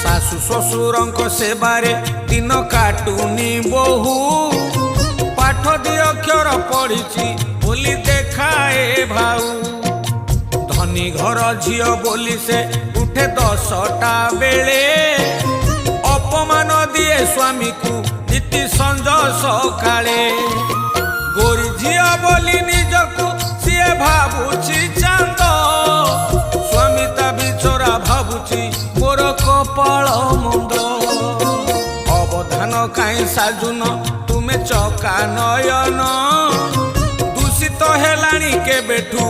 शाशु शशुरंक सेबारे दिन काटुनी बहु पाठ दी अक्षर पढ़ी बोली देखाए भाऊ धनी घर झियो बोली से उठे 10टा बेले अपमान दिए स्वामी को नीति संज सकाळे गोरी झियो बोली निजकू सीए भाबुची चांद स्वामी ता बिचरा भाबुची मोर कपाल मुंद अवधान काई साजुन तुमे चका नयन दूषित हेलाणी के बेठू